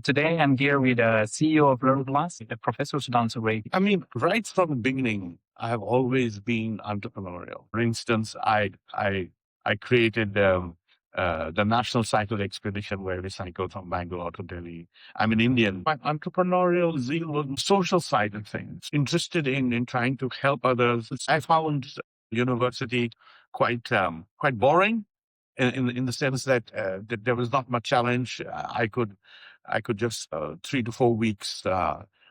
Today, I'm here with the CEO of Learnplus, Professor Sudhanshu Rai. I mean, right from the beginning, I have always been entrepreneurial. For instance, I created the National Cycle Expedition where we cycled from Bangalore to Delhi. I'm an Indian. My entrepreneurial zeal was the social side of things, interested in trying to help others. I found university quite boring in the sense that there was not much challenge. I could just 3 to 4 weeks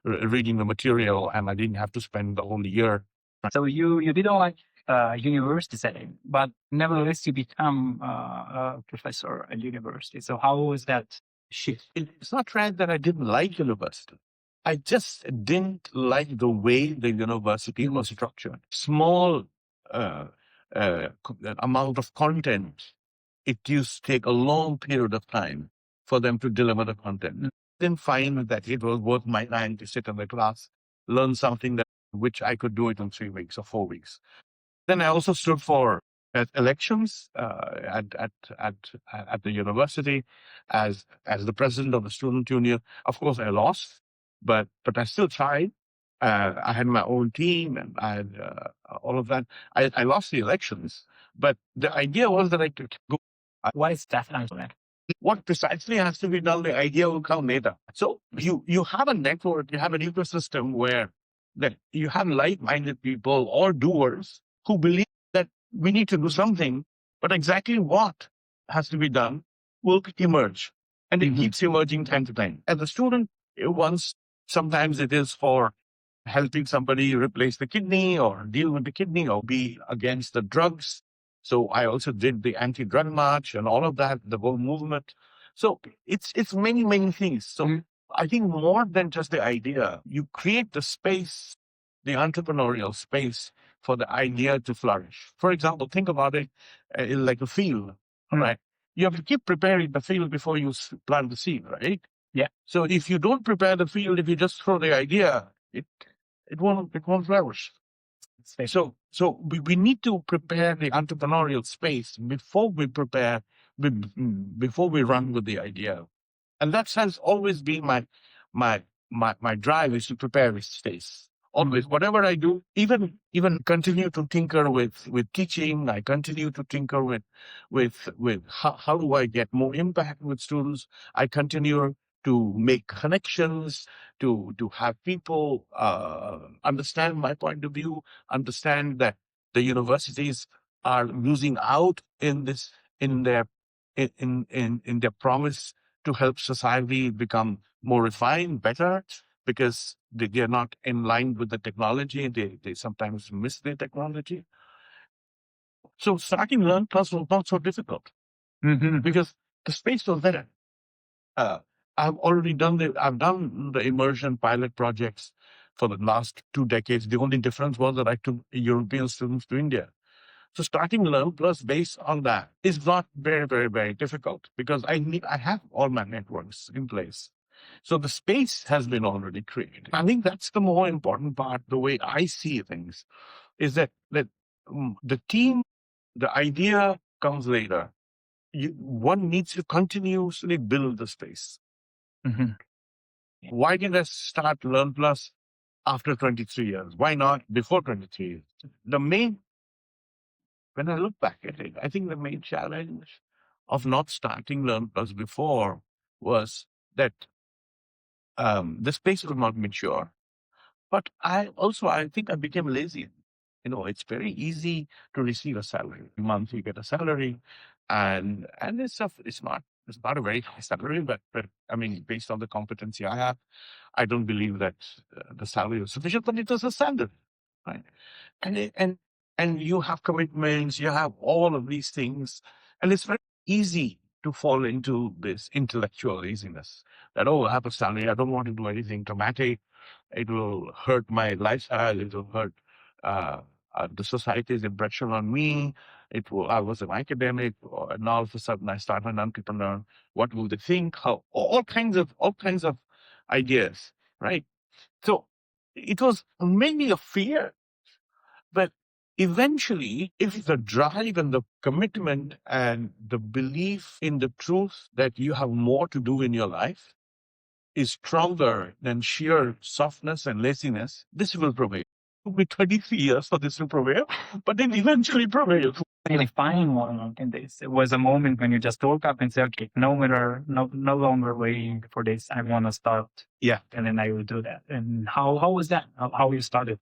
reading the material, and I didn't have to spend the whole year. So you didn't like university setting, but nevertheless you become a professor at university. So how was that shift? It's not right that I didn't like university. I just didn't like the way the university was structured. Small amount of content. It used to take a long period of time for them to deliver the content. Didn't find that it was worth my time to sit in the class, learn something that which I could do it in 3 weeks or 4 weeks. Then I also stood for elections at the university as the president of the student union. Of course, I lost, but I still tried. I had my own team, and I had all of that. I lost the elections, but the idea was that I could go. Why is that answer? What precisely has to be done, the idea will come later. So you have a network, you have an ecosystem where that you have like-minded people or doers who believe that we need to do something, but exactly what has to be done will emerge. And it keeps emerging time to time. As a student, sometimes it is for helping somebody replace the kidney or deal with the kidney or be against the drugs. So I also did the anti-drug march and all of that, the whole movement. So it's many, many things. So I think more than just the idea, you create the space, the entrepreneurial space for the idea to flourish. For example, think about it like a field, right? You have to keep preparing the field before you plant the seed, right? Yeah. So if you don't prepare the field, if you just throw the idea, it won't flourish. So we need to prepare the entrepreneurial space before we before we run with the idea. And that has always been my drive, is to prepare this space. Always, whatever I do, even continue to tinker with teaching. I continue to tinker with how do I get more impact with students. I continue to make connections, to have people understand my point of view, understand that the universities are losing out in this in their promise to help society become more refined, better, because they are not in line with the technology. They sometimes miss the technology. So starting Learnplus was not so difficult because the space was there. I've done the immersion pilot projects for the last 2 decades. The only difference was that I took European students to India. So starting Learnplus based on that is not very, very, very difficult because I have all my networks in place. So the space has been already created. I think that's the more important part. The way I see things is that the team, the idea comes later. One needs to continuously build the space. Why did I start Learnplus after 23 years? Why not before 23 years? When I look back at it, I think the main challenge of not starting Learnplus before was that the space was not mature. But I think I became lazy. It's very easy to receive a salary. A month you get a salary, and this stuff is not a very high salary, but I mean, based on the competency I have, I don't believe that the salary was sufficient, but it was a standard, right? And you have commitments, you have all of these things, and it's very easy to fall into this intellectual laziness that, I have a salary, I don't want to do anything dramatic. It will hurt my lifestyle. It will hurt the society's impression on me. I was an academic, and all of a sudden I start an entrepreneur. What will they think? How? All kinds of ideas, right? So it was mainly a fear, but eventually, if the drive and the commitment and the belief in the truth that you have more to do in your life, is stronger than sheer softness and laziness, this will prevail. It will be 33 years for this to prevail, but it eventually prevails. Really fine moment in this. It was a moment when you just woke up and said, okay, no longer waiting for this. I want to start. Yeah. And then I will do that. And how was that? How you started?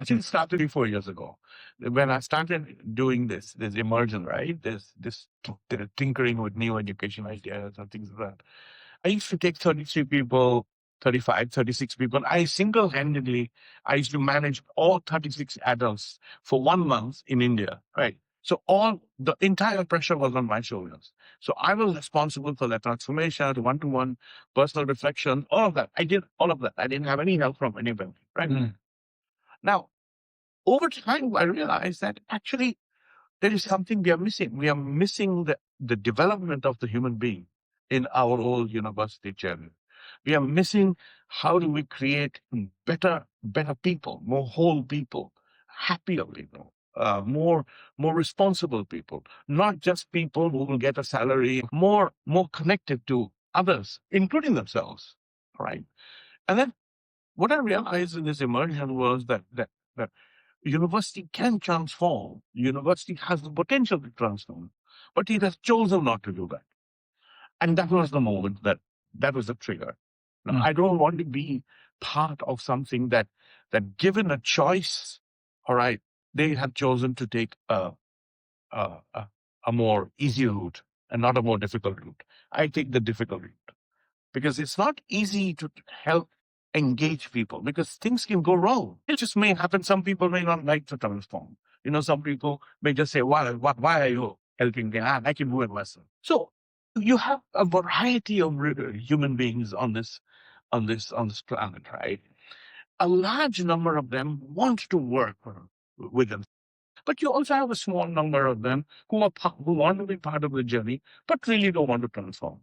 I think it started 3-4 years ago. When I started doing this immersion, right? This tinkering with new education ideas and things like that. I used to take 33 people, 35, 36 people. I used to manage all 36 adults for 1 month in India, right? So all the entire pressure was on my shoulders. So I was responsible for that transformation, one-to-one personal reflection, all of that. I did all of that. I didn't have any help from anybody, right? Now, over time, I realized that actually there is something we are missing. We are missing the development of the human being in our whole university journey. We are missing how do we create better people, more whole people, happier people, more responsible people, not just people who will get a salary, more connected to others, including themselves, right? And then what I realized in this immersion was that university can transform. University has the potential to transform, but it has chosen not to do that. And that was the moment that was the trigger. Now, I don't want to be part of something that given a choice, all right, they have chosen to take a more easy route and not a more difficult route. I take the difficult route because it's not easy to help engage people because things can go wrong. It just may happen. Some people may not like to transform. Some people may just say, why are you helping me? I can do it myself. So you have a variety of human beings on this planet, right? A large number of them want to work with them. But you also have a small number of them who want to be part of the journey, but really don't want to transform.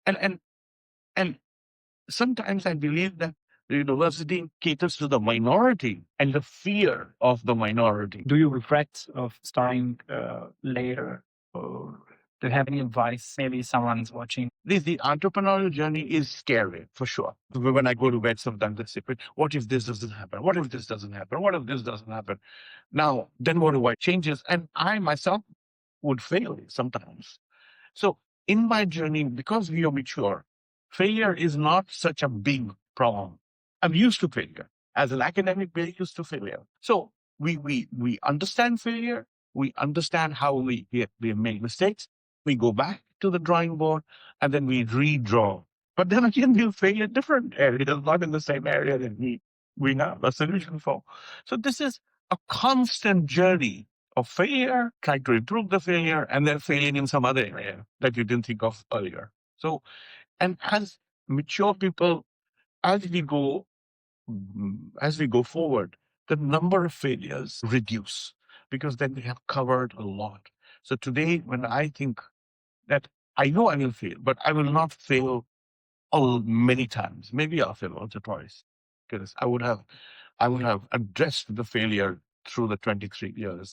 And sometimes I believe that the university caters to the minority and the fear of the minority. Do you regret of starting later, or do you have any advice? Maybe someone's watching. The entrepreneurial journey is scary, for sure. When I go to bed, sometimes I say, what if this doesn't happen? What if this doesn't happen? What if this doesn't happen? Now, then what do I changes? And I myself would fail sometimes. So in my journey, because we are mature, failure is not such a big problem. I'm used to failure. As an academic, we're used to failure. So we understand failure. We understand how we make mistakes. We go back to the drawing board and then we redraw. But then again, we'll fail in different areas, not in the same area that we have a solution for. So this is a constant journey of failure, trying to improve the failure, and then failing in some other area that you didn't think of earlier. So, and as mature people, as we go forward, the number of failures reduce because then we have covered a lot. So today, when I think that I know I will fail, but I will not fail many times. Maybe I'll fail once or twice because I would have addressed the failure through the 23 years